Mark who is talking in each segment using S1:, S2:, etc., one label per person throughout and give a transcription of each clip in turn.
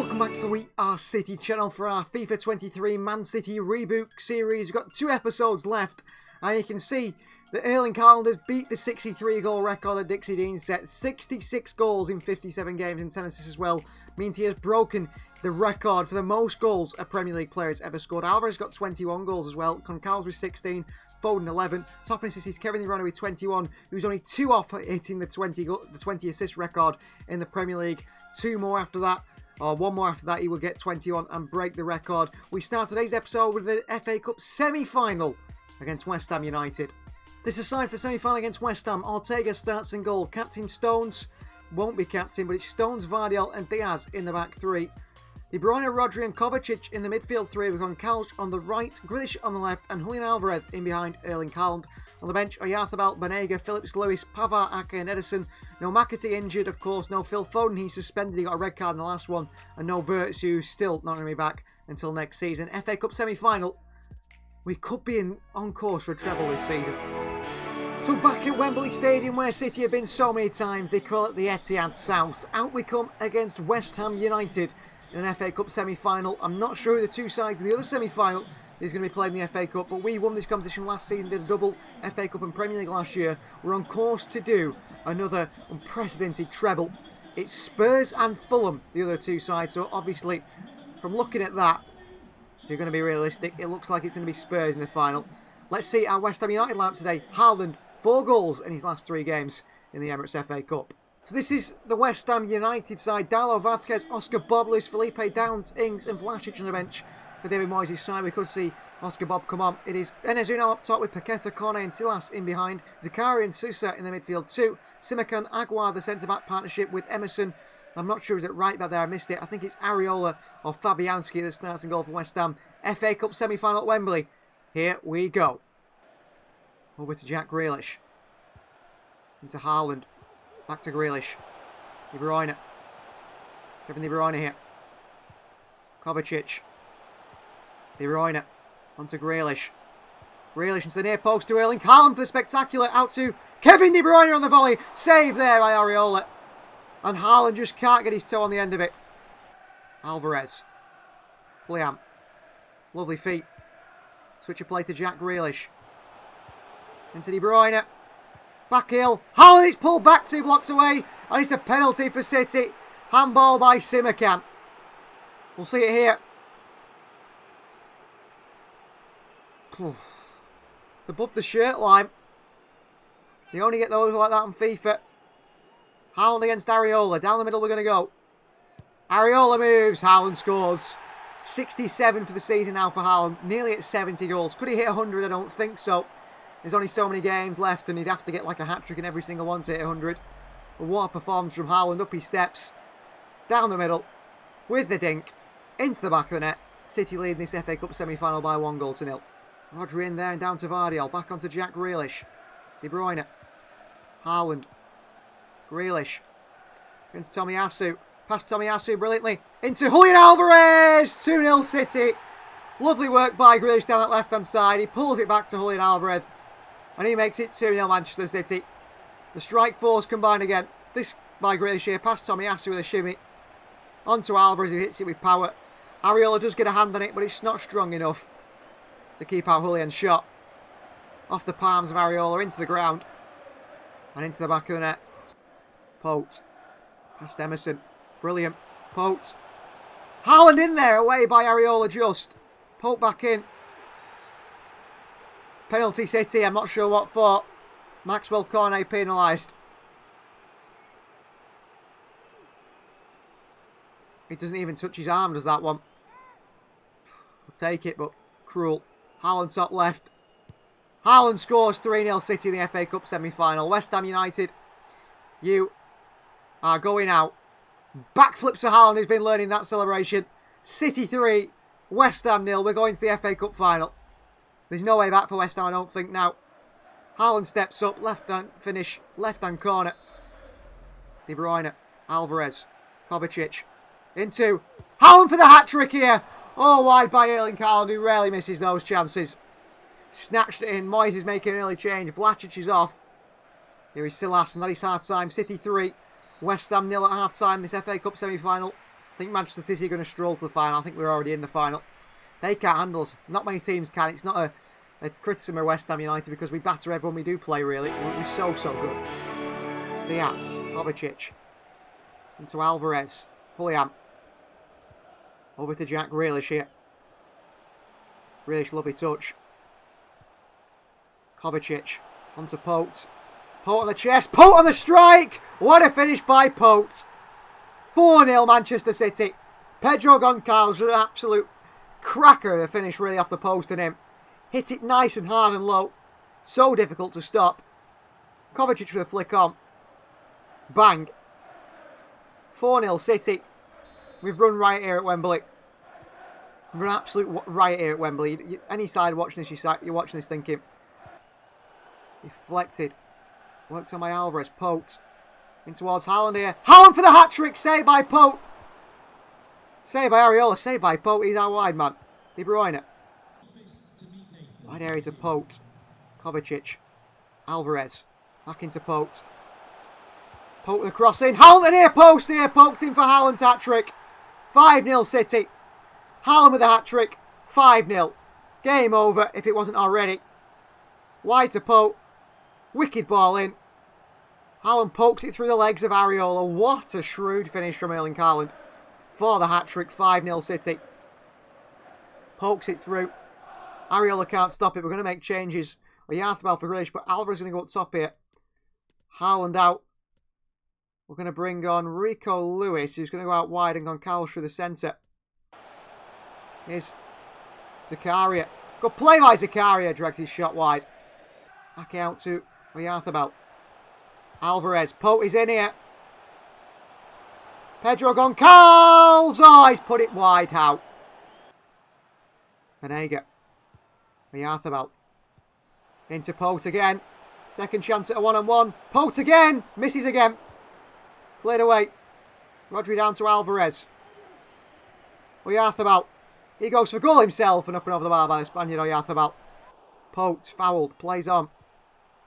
S1: Welcome back to the We Are City channel for our FIFA 23 Man City reboot series. We've got 2 episodes left, and you can see that Erling Haaland has beat the 63-goal record that Dixie Dean set. 66 goals in 57 games and 10 assists as well. Means he has broken the record for the most goals a Premier League player has ever scored. Alvarez got 21 goals as well. Concalves with 16. Foden 11. Top assists is Kevin De Bruyne with 21, who's only 2 off hitting the 20 assist record in the Premier League. 2 more after that. Or 1 more after that, he will get 21 and break the record. We start today's episode with the FA Cup semi-final against West Ham United. This is side for the semi-final against West Ham. Ortega starts in goal. Captain Stones won't be captain, but it's Stones, Vardiol and Diaz in the back 3. De Bruyne, Rodri and Kovacic in the midfield 3. We've got Calj on the right, Grealish on the left and Julian Alvarez in behind Erling Haaland. On the bench, Oyarzabal, Banega, Phillips, Lewis, Pavard, Ake and Ederson. No McAtee injured, of course. No Phil Foden, he's suspended. He got a red card in the last one. And no Wirtz, who's still not going to be back until next season. FA Cup semi-final. We could be on course for a treble this season. So back at Wembley Stadium, where City have been so many times, they call it the Etihad South. Out we come against West Ham United in an FA Cup semi-final. I'm not sure who the 2 sides in the other semi-final is going to be playing in the FA Cup, but we won this competition last season, did a double FA Cup and Premier League last year. We're on course to do another unprecedented treble. It's Spurs and Fulham, the other 2 sides, so obviously, from looking at that, if you're going to be realistic, it looks like it's going to be Spurs in the final. Let's see our West Ham United lineup today. Haaland, 4 goals in his last 3 games in the Emirates FA Cup. So this is the West Ham United side. Darlow, Vázquez, Oscar Bob, Luis Felipe, Downs, Ings and Vlasic on the bench. For David Moyes' side, we could see Oscar Bob come on. It is Enes Ünal up top with Paqueta, Cornet and Silas in behind. Zakari and Sousa in the midfield 2. Simakan, Aguar, the centre-back partnership with Emerson. I'm not sure is it right back there, I missed it. I think it's Areola or Fabianski that starts in goal for West Ham. FA Cup semi-final at Wembley. Here we go. Over to Jack Grealish. Into Haaland. Back to Grealish. De Bruyne. Kevin De Bruyne here. Kovacic. De Bruyne. Onto Grealish. Grealish into the near post to Erling Haaland for the spectacular. Out to Kevin De Bruyne on the volley. Save there by Areola. And Haaland just can't get his toe on the end of it. Alvarez. Liam. Lovely feet. Switch of play to Jack Grealish. Into De Bruyne. Back heel. Haaland is pulled back 2 blocks away. And it's a penalty for City. Handball by Simakan. We'll see it here. It's above the shirt line. You only get those like that on FIFA. Haaland against Areola. Down the middle we're going to go. Areola moves. Haaland scores. 67 for the season now for Haaland. Nearly at 70 goals. Could he hit 100? I don't think so. There's only so many games left and he'd have to get like a hat-trick in every single one to hit 100. But what a performance from Haaland. Up he steps. Down the middle. With the dink. Into the back of the net. City leading this FA Cup semi-final by 1-0. Rodri in there and down to Vardiol. Back onto Jack Grealish. De Bruyne. Haaland. Grealish. Into Tomiyasu. Past Tomiyasu brilliantly. Into Julian Alvarez. 2-0 City. Lovely work by Grealish down that left-hand side. He pulls it back to Julian Alvarez. And he makes it 2-0 Manchester City. The strike force combined again. This by Grealish here. Past Tomiyasu with a shimmy. Onto Alvarez who hits it with power. Areola does get a hand on it, but it's not strong enough to keep out Julian's shot. Off the palms of Areola into the ground. And into the back of the net. Pote. Past Emerson. Brilliant. Pote. Haaland in there, away by Areola just. Pote back in. Penalty City, I'm not sure what for. Maxwell Cornet penalised. He doesn't even touch his arm, does that one? I'll take it, but cruel. Haaland top left. Haaland scores 3-0 City in the FA Cup semi-final. West Ham United, you are going out. Backflips to Haaland, who's been learning that celebration. City 3, West Ham 0. We're going to the FA Cup final. There's no way back for West Ham, I don't think, now. Haaland steps up, left-hand finish, left-hand corner. De Bruyne, Alvarez, Kovacic. Into Haaland for the hat-trick here. Oh, wide by Erling Haaland, who rarely misses those chances. Snatched it in. Moyes is making an early change. Vlasic is off. Here is Silas, and that is half-time. City 3, West Ham 0 at half-time. This FA Cup semi-final. think Manchester City are going to stroll to the final. I think we're already in the final. They can't handle us. Not many teams can. It's not a criticism of West Ham United because we batter everyone we do play, really. We're so good. Diaz, Kovacic. Into Alvarez. Pulliam. Over to Jack Grealish here. Grealish, lovely touch. Kovacic. Onto Pote. Pote on the chest. Pote on the strike! What a finish by Pote. 4-0 Manchester City. Pedro Goncalves with an absolute cracker of a finish really off the post on him. Hit it nice and hard and low. So difficult to stop. Kovacic with a flick on. Bang. 4-0 City. We've run riot here at Wembley. We're an absolute riot here at Wembley. Any side watching this, you're watching this thinking. Deflected. Works on by Alvarez. Pote. In towards Haaland here. Haaland for the hat-trick. Saved by Pote. Saved by Areola. Saved by Pote. He's our wide man. De Bruyne. Wide area to Pote. Kovacic. Alvarez. Back into Pote. Pote with the cross in. Haaland near post here. Poked in for Haaland's hat-trick. 5-0 City. Haaland with the hat-trick. 5-0. Game over if it wasn't already. Wide to Pote. Wicked ball in. Haaland pokes it through the legs of Areola. What a shrewd finish from Erling Haaland. For the hat-trick. 5-0 City. Pokes it through. Areola can't stop it. We're going to make changes. Yarthabal for Grealish, but Alvarez is going to go up top here. Haaland out. We're going to bring on Rico Lewis, who's going to go out wide and Goncalves through the centre. Here's Zakaria. Good play by Zakaria. Drags his shot wide. Back out to Yarthabal. Alvarez. Pote is in here. Pedro Goncalves. Oh, he's put it wide out. Banega. Yarthabal. Into Pote again. Second chance at a one-on-one. Pote again. Misses again. Cleared away. Rodri down to Alvarez. Oyarthabal. He goes for goal himself and up and over the bar by the Spaniard Oyarthabal. Pote fouled. Plays on.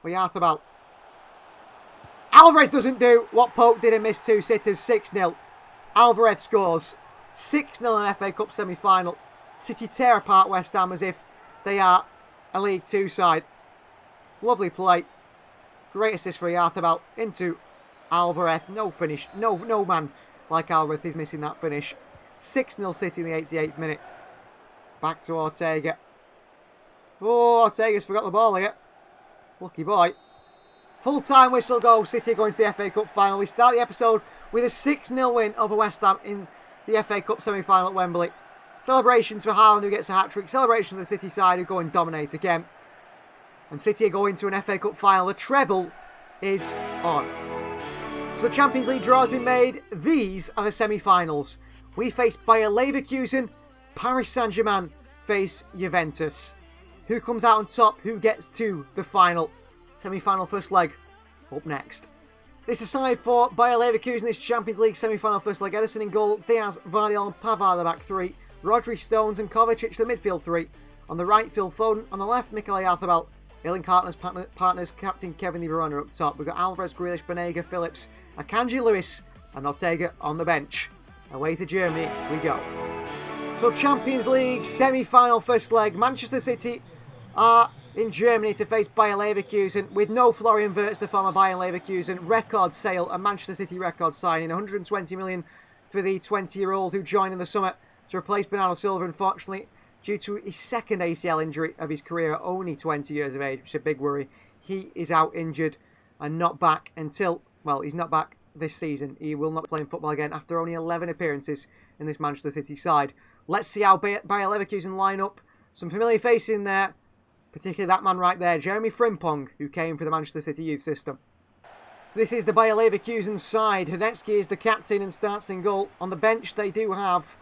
S1: Oyarthabal. Alvarez doesn't do what Pote did and missed two sitters. 6-0. Alvarez scores. 6-0 in FA Cup semi-final. City tear apart West Ham as if they are a League 2 side. Lovely play. Great assist for Oyarthabal. Into Alvarez. No finish. No man like Alvarez is missing that finish. 6-0 City in the 88th minute. Back to Ortega. Oh, Ortega's forgot the ball here. Lucky boy. Full-time whistle go. City going to the FA Cup final. We start the episode with a 6-0 win over West Ham in the FA Cup semi-final at Wembley. Celebrations for Haaland, who gets a hat-trick. Celebration for the City side, who go and dominate again. And City are going to an FA Cup final. The treble is on. So the Champions League draw has been made. These are the semi-finals. We face Bayer Leverkusen. Paris Saint-Germain face Juventus. Who comes out on top? Who gets to the final? Semi-final first leg up next. This aside for Bayer Leverkusen, this Champions League semi-final first leg. Ederson in goal, Diaz, Vardiol and Pavard the back three. Rodri, Stones and Kovacic the midfield three. On the right, Phil Foden. On the left, Mikel Oyarzabal. Erling Haaland's partners, Captain Kevin De Bruyne up top. We've got Alvarez, Grealish, Banega, Phillips, Akanji Lewis and Ortega on the bench. Away to Germany we go. So Champions League semi-final first leg. Manchester City are in Germany to face Bayer Leverkusen with no Florian Wirtz, the former Bayer Leverkusen record sale, a Manchester City record signing, 120 million for the 20-year-old who joined in the summer to replace Bernardo Silva, unfortunately, due to his second ACL injury of his career at only 20 years of age, which is a big worry. He is out injured and not back until, well, he's not back this season. He will not be playing football again after only 11 appearances in this Manchester City side. Let's see how Bayer Leverkusen line up. Some familiar faces in there, particularly that man right there, Jeremy Frimpong, who came for the Manchester City youth system. So this is the Bayer Leverkusen side. Hernetsky is the captain and starts in goal. On the bench, they do have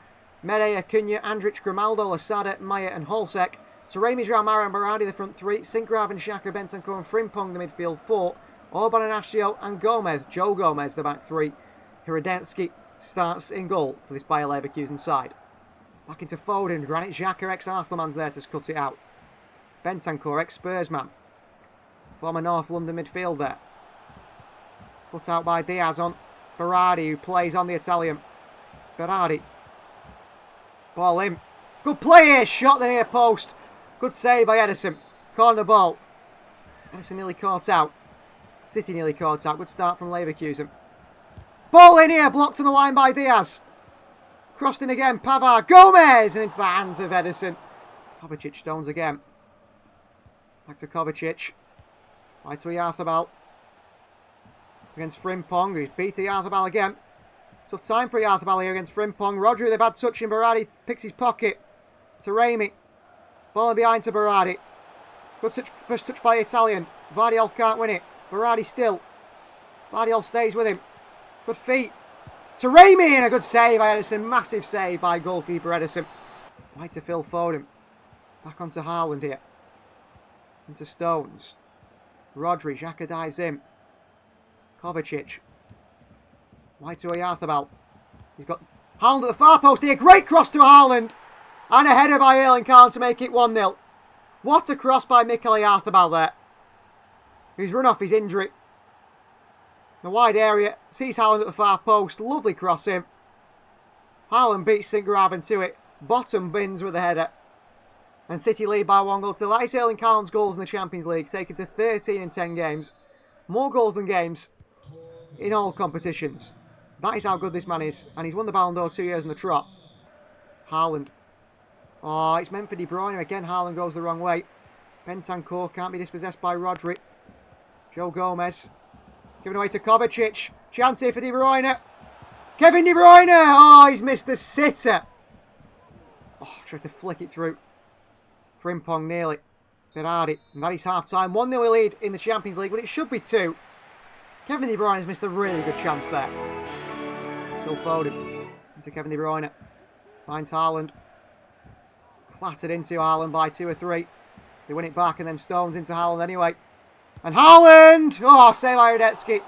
S1: Mere, Acuna, Andrich, Grimaldo, Lasada, Maya and Holsek. Taremi, Mara and Berardi the front three. Singrav and Xhaka, Bentancur and Frimpong the midfield four. Orban and Asio and Gomez, Joe Gomez the back three. Hradetsky starts in goal for this Bayer Leverkusen side. Back into Foden. Granit Xhaka, ex-Arsenal man's there to cut it out. Bentancur, ex-Spurs man. Former North London midfield there. Put out by Diaz on Berardi, who plays on the Italian. Berardi. Ball in. Good play here. Shot the near post. Good save by Ederson. Corner ball. Ederson nearly caught out. City nearly caught out. Good start from Leverkusen. Ball in here. Blocked on the line by Diaz. Crossed in again. Pavard. Gomez. And into the hands of Ederson. Kovacic stones again. Back to Kovacic. Right to Yarthabal. Against Frimpong. He's beat Yarthabal again. Tough time for Yarthabal here against Frimpong. Rodri with a bad touch in Berardi. Picks his pocket. To Raimi. Ball in behind to Berardi. Good touch, first touch by Italian. Vardiol can't win it. Berardi still. Vardiol stays with him. Good feet. To Raimi and a good save by Ederson. Massive save by goalkeeper Ederson. Right to Phil Foden. Back onto Haaland here. Into Stones. Rodri. Xhaka dives in. Kovacic. Right to Oyarthabal. He's got Haaland at the far post here. Great cross to Haaland. And a header by Erling Haaland to make it 1-0. What a cross by Mikel Oyarthabal there. He's run off his injury. The wide area. Sees Haaland at the far post. Lovely cross in. Haaland beats Sinkgraven to it. Bottom bins with the header. And City lead by 1 goal to that is Erling Haaland's goals in the Champions League. Taken to 13 in 10 games. More goals than games in all competitions. That is how good this man is. And he's won the Ballon d'Or 2 years in the trot. Haaland. Oh, it's meant for De Bruyne. Again, Haaland goes the wrong way. Bentancur can't be dispossessed by Rodri. Joe Gomez. Given away to Kovacic. Chance here for De Bruyne. Kevin De Bruyne. Oh, he's missed the sitter. Oh, tries to flick it through. Frimpong nearly. Berardi. And that is half-time. 1-0 lead in the Champions League, but it should be 2. Kevin De Bruyne has missed a really good chance there. Phil Foden. Into Kevin De Bruyne. Finds Haaland. Clattered into Haaland by 2 or 3. They win it back and then Stones into Haaland anyway. And Haaland! Oh, save by Radetzky.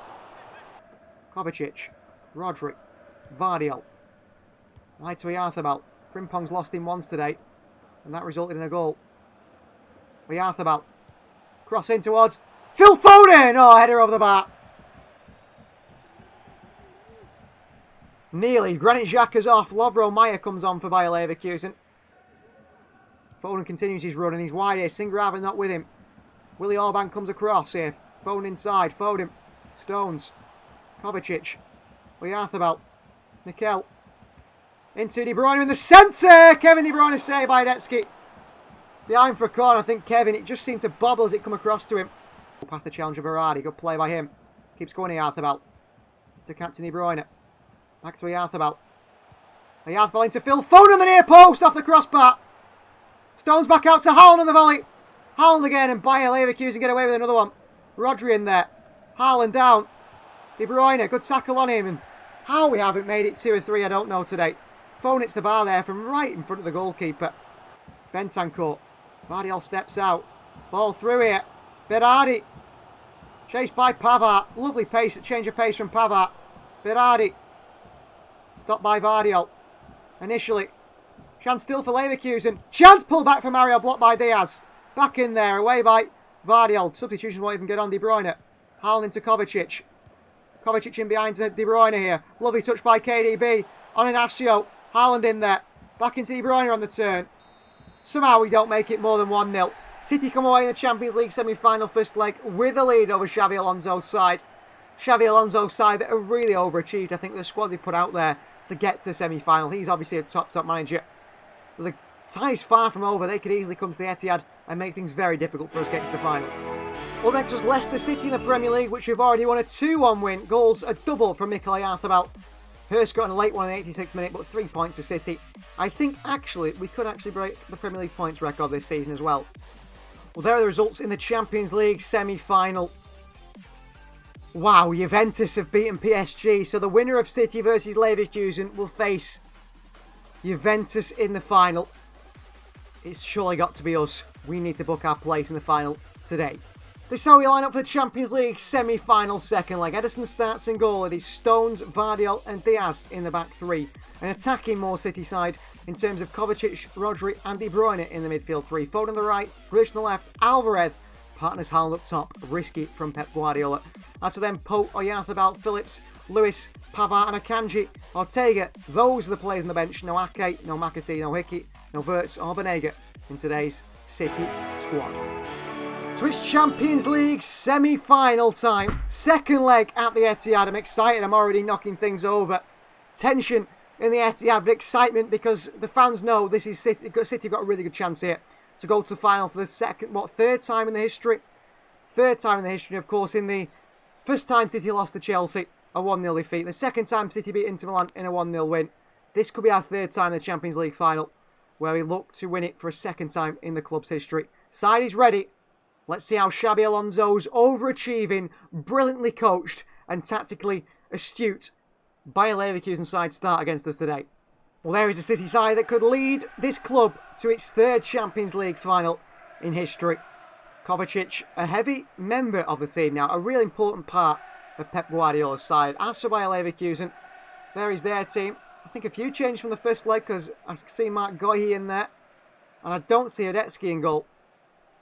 S1: Kovacic. Rodri. Vardiol. Right to Oyarthabal. Frimpong's lost him once today. And that resulted in a goal. Oyarthabal. Cross in towards Phil Foden! Oh, header over the bar. Nearly. Granit Xhaka's off. Lovro Mayer comes on for Bayer Leverkusen. Foden continues his run and he's wide here. Sinkgraven not with him. Willie Orban comes across here. Foden inside. Foden. Stones. Kovacic. Oyarthabal. Mikel. Into De Bruyne in the centre. Kevin De Bruyne saved by Radetzky. Behind for a corner. I think Kevin, it just seemed to bobble as it come across to him. Past the challenger Berardi. Good play by him. Keeps going Oyarthabal. To Captain De Bruyne. Back to Oyarthabal. Oyarthabal into Phil Foden on the near post off the crossbar. Stones back out to Haaland on the volley. Haaland again and Bayer Leverkusen get away with another one. Rodri in there. Haaland down. De Bruyne, good tackle on him. And how we haven't made it 2 or 3, I don't know today. Foden hits the bar there from right in front of the goalkeeper. Bentancur. Vardiol steps out. Ball through here. Berardi. Chased by Pavard. Lovely pace, change of pace from Pavard. Berardi. Stopped by Vardiol. Initially. Chance still for Leverkusen. Chance pulled back from Mario, blocked by Diaz. Back in there, away by Vardiol. Substitutions won't even get on De Bruyne. Haaland into Kovacic. Kovacic in behind to De Bruyne here. Lovely touch by KDB. On Inacio. Haaland in there. Back into De Bruyne on the turn. Somehow we don't make it more than 1-0. City come away in the Champions League semi-final first leg with a lead over Xabi Alonso's side. Xabi Alonso's side that have really overachieved, I think, the squad they've put out there to get to the semi-final. He's obviously a top manager. But the tie's far from over. They could easily come to the Etihad and make things very difficult for us getting to the final. Up next was Leicester City in the Premier League, which we've already won a 2-1 win. Goals a double from Mikel Oyarthabal. Hurst got a late one in the 86th minute, but 3 points for City. I think actually we could actually break the Premier League points record this season as well. Well, there are the results in the Champions League semi-final. Wow, Juventus have beaten PSG, so the winner of City versus Leverkusen will face Juventus in the final. It's surely got to be us. We need to book our place in the final today. This is how we line up for the Champions League semi-final second leg. Ederson starts in goal. It is Stones, Vardiol and Diaz in the back three. An attacking more City side in terms of Kovacic, Rodri and De Bruyne in the midfield three. Foden on the right, Grealish on the left, Alvarez, partners Haaland up top. Risky from Pep Guardiola. As for them, Pope, Oyarthabal, Phillips, Lewis, Pavard and Akanji, Ortega. Those are the players on the bench. No Ake, no McAtee, no Hickey, no Wirtz or Banega in today's City squad. So it's Champions League semi-final time. Second leg at the Etihad. I'm excited. I'm already knocking things over. Tension in the Etihad, but excitement because the fans know this is City. City have got a really good chance here to go to the final for the third time in the history. Third time in the history, of course, in the first time City lost to Chelsea, a 1-0 defeat. The second time City beat Inter Milan in a 1-0 win. This could be our third time in the Champions League final, where we look to win it for a second time in the club's history. Side is ready. Let's see how Xabi Alonso's overachieving, brilliantly coached and tactically astute Bayer Leverkusen side start against us today. Well, there is a City side that could lead this club to its third Champions League final in history. Kovacic, a heavy member of the team now, a real important part of Pep Guardiola's side. As for Bayer Leverkusen, there is their team. I think a few changes from the first leg because I see Mark Goyi in there. And I don't see Hradecky in goal.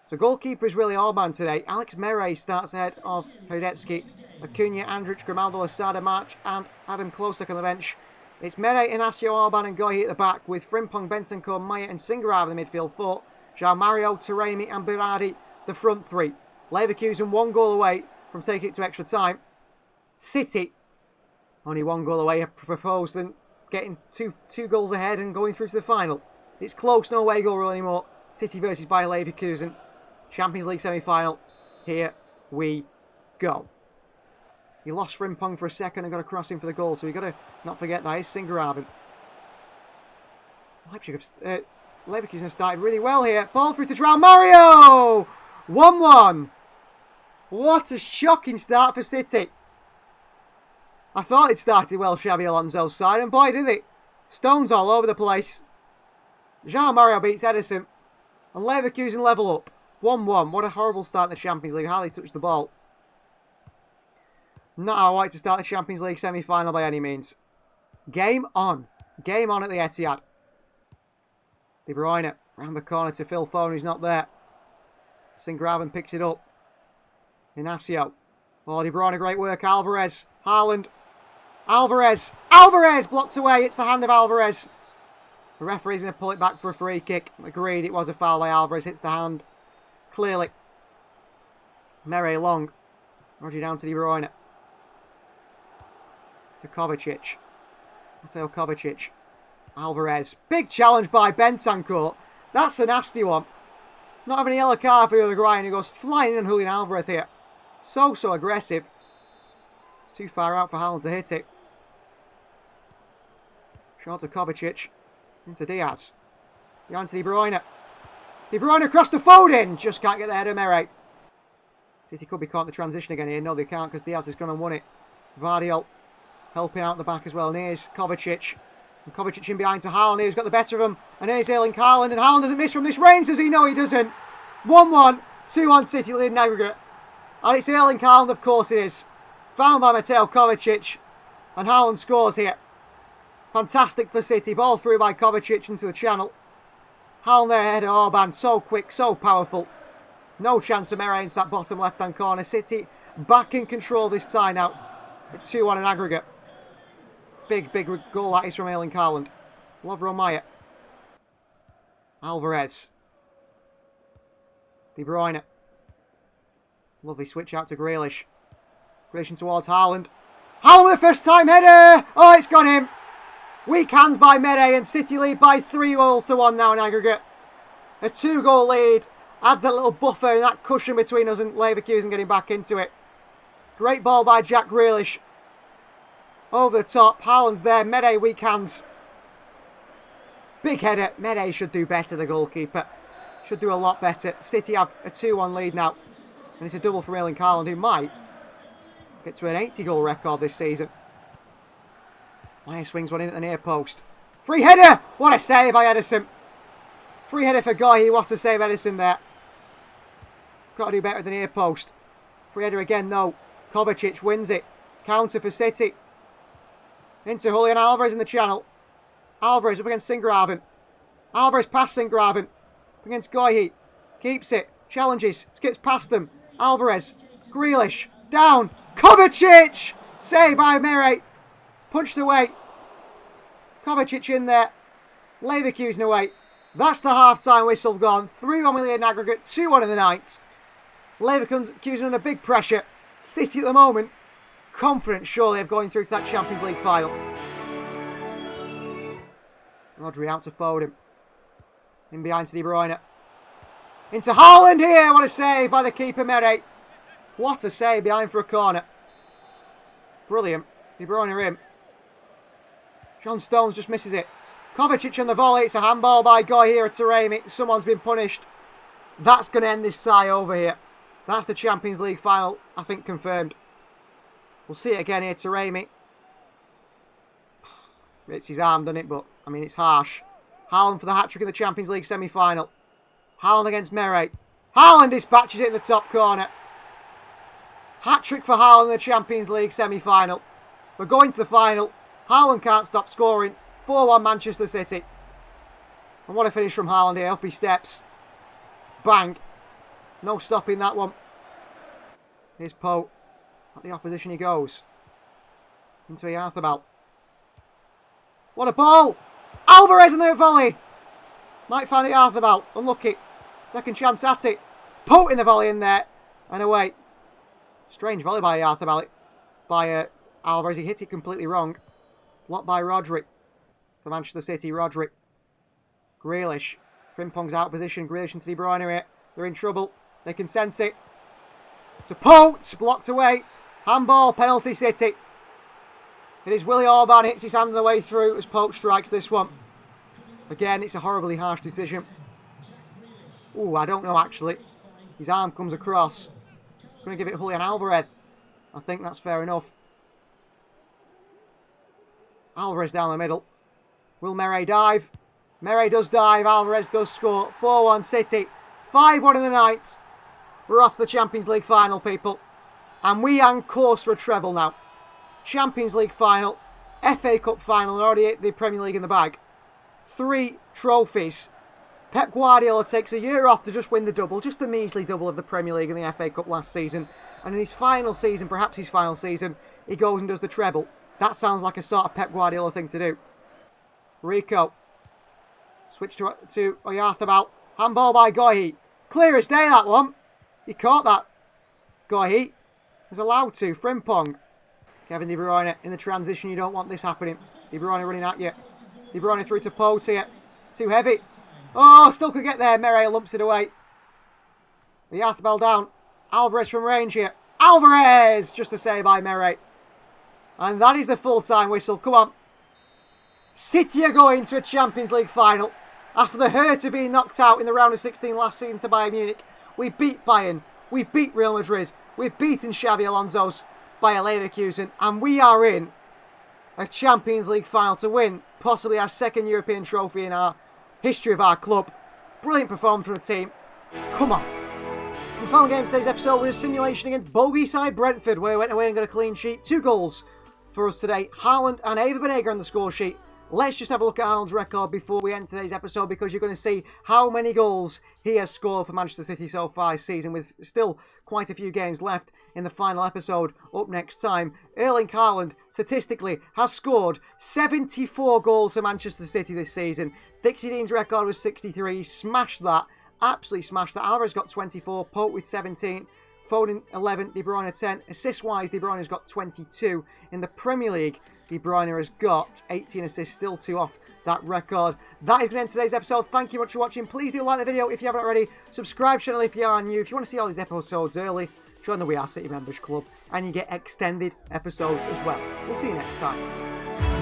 S1: So goalkeeper is really Orban today. Alex Mere starts ahead of Hradecky. Acuna, Andrich, Grimaldo, Losada, March and Adam Klosek on the bench. It's Mere, Inacio, Orban and Goyi at the back with Frimpong, Bentancur, Maya and Singarav in the midfield four. João Mario, Taremi and Berardi the front three. Leverkusen 1 goal away from taking it to extra time. City only 1 goal away, I propose, than getting two goals ahead and going through to the final. It's close, no away goal rule anymore. City versus Bayer Leverkusen. Champions League semi-final. Here we go. He lost Frimpong for a second and got a cross in for the goal, so we've got to not forget that is Singaraven. Leverkusen have started really well here. Ball through to João Mario! 1-1. What a shocking start for City. I thought it started well, Xabi Alonso's side, and boy did it. Stones all over the place. João Mario beats Edison, and Leverkusen level up. 1-1. What a horrible start in the Champions League. Hardly touched the ball. Not how I like to start the Champions League semi-final by any means. Game on. Game on at the Etihad. De Bruyne round the corner to Phil Foden, who's not there. Singaraven picks it up. Inacio. Oh, De Bruyne, great work. Alvarez. Haaland. Alvarez. Alvarez blocked away. It's the hand of Alvarez. The referee's going to pull it back for a free kick. Agreed, it was a foul by Alvarez. Hits the hand. Clearly. Mere long. Roger down to De Bruyne. To Kovacic. Mateo Kovacic. Alvarez. Big challenge by Bentancur. That's a nasty one. Not having a yellow card for Uruguayan who goes flying in Julian Alvarez here. So aggressive. It's too far out for Haaland to hit it. Short to Kovacic. Into Diaz. Behind to De Bruyne. De Bruyne across the Foden. Just can't get the head of Mere. City could be caught in the transition again here. No, they can't because Diaz has gone and won it. Vardiol helping out the back as well. And here's Kovacic. And Kovacic in behind to Haaland. Here's got the better of him. And here's Erling Haaland. And Haaland doesn't miss from this range, does he? No, he doesn't. 1-1. 2-1 City lead in aggregate. And it's Erling Haaland, of course it is. Found by Mateo Kovacic. And Haaland scores here. Fantastic for City. Ball through by Kovacic into the channel. Haaland there ahead of Orban. So quick, so powerful. No chance of Mere into that bottom left-hand corner. City back in control this time now. At 2-1 in aggregate. Big goal that is from Erling Haaland. Lovro Maya. Alvarez. De Bruyne. Lovely switch out to Grealish. Grealish towards Haaland. Haaland with the first time header! Oh, it's got him! Weak hands by Mere and City lead by 3-1 now in aggregate. A 2-goal lead. Adds that little buffer and that cushion between us and Leverkusen getting back into it. Great ball by Jack Grealish. Over the top. Haaland's there. Mere weak hands. Big header. Mere should do better, the goalkeeper. Should do a lot better. City have a 2-1 lead now. And it's a double for Erling Haaland, who might get to an 80-goal record this season. Maya swings one in at the near post. Free header! What a save by Edison. Free header for Goyi. What a save Edison there. Got to do better at the near post. Free header again, no. Kovacic wins it. Counter for City. Into Julian Alvarez in the channel. Alvarez up against Singaraven. Alvarez past Singaraven. Up against Goyi. Keeps it. Challenges. Skips past them. Alvarez. Grealish. Down. Kovacic! Saved by Mere. Punched away. Kovacic in there. Leverkusen away. That's the half-time whistle gone. 3-1 Willian in aggregate. 2-1 in the night. Leverkusen under big pressure. City at the moment confident surely of going through to that Champions League final. Rodri out to Foden. In behind to De Bruyne. Into Haaland here. What a save by the keeper, Mere. What a save behind for a corner. Brilliant. De Bruyne in. John Stones just misses it. Kovacic on the volley. It's a handball by Goy here at Taremi. Someone's been punished. That's going to end this tie over here. That's the Champions League final, I think, confirmed. We'll see it again here, Taremi. It's his arm, doesn't it? But, I mean, it's harsh. Haaland for the hat-trick in the Champions League semi-final. Haaland against Mere. Haaland dispatches it in the top corner. Hat-trick for Haaland in the Champions League semi-final. We're going to the final. Haaland can't stop scoring. 4-1 Manchester City. And what a finish from Haaland here. Up he steps. Bang. No stopping that one. Here's Poe. At the opposition he goes. Into Arthur. What a ball! Alvarez in the volley! Might find it Arthur. Unlucky. Second chance at it. Poe in the volley in there. And away. Strange volley by Arthur. By Alvarez. He hit it completely wrong. Blocked by Rodri. For Manchester City, Rodri. Grealish. Frimpong's out of position. Grealish into De Bruyne here. They're in trouble. They can sense it. To Pote. Blocked away. Handball. Penalty City. It is Willy Orban. Hits his hand on the way through as Pote strikes this one. Again, it's a horribly harsh decision. Ooh, I don't know actually. His arm comes across. I'm going to give it Julian Alvarez. I think that's fair enough. Alvarez down the middle. Will Mere dive? Mere does dive. Alvarez does score. 4-1 City. 5-1 in the night. We're off the Champions League final, people. And we are on course for a treble now. Champions League final. FA Cup final. And already the Premier League in the bag. 3 trophies. Pep Guardiola takes a year off to just win the double. Just the measly double of the Premier League and the FA Cup last season. And in his final season, perhaps his final season, he goes and does the treble. That sounds like a sort of Pep Guardiola thing to do. Rico. Switch to Oyarzabal. Handball by Goy. Clear as day, that one. He caught that. Goy was allowed to. Frimpong. Kevin De Bruyne in the transition. You don't want this happening. De Bruyne running at you. De Bruyne through to Pote here. Too heavy. Oh, still could get there. Mere lumps it away. Oyarzabal down. Alvarez from range here. Alvarez! Just a save by Mere. And that is the full-time whistle. Come on. City are going to a Champions League final. After the hurt of being knocked out in the round of 16 last season to Bayern Munich, we beat Bayern. We beat Real Madrid. We've beaten Xabi Alonso's Bayer Leverkusen. And we are in a Champions League final to win possibly our second European trophy in our history of our club. Brilliant performance from the team. Come on. The final game of today's episode was a simulation against bogey side Brentford, where we went away and got a clean sheet. 2 goals for us today. Haaland and Eva Banega on the score sheet. Let's just have a look at Haaland's record before we end today's episode, because you're going to see how many goals he has scored for Manchester City so far this season, with still quite a few games left in the final episode up next time. Erling Haaland, statistically, has scored 74 goals for Manchester City this season. Dixie Dean's record was 63. He smashed that. Absolutely smashed that. Alvarez got 24. Pope with 17. Foden 11. De Bruyne 10. Assist-wise, De Bruyne has got 22. In the Premier League, De Bruyne has got 18 assists, still 2 off that record. That is going to end today's episode. Thank you much for watching. Please do like the video if you haven't already. Subscribe channel if you are new. If you want to see all these episodes early, join the We Are City Members Club and you get extended episodes as well. We'll see you next time.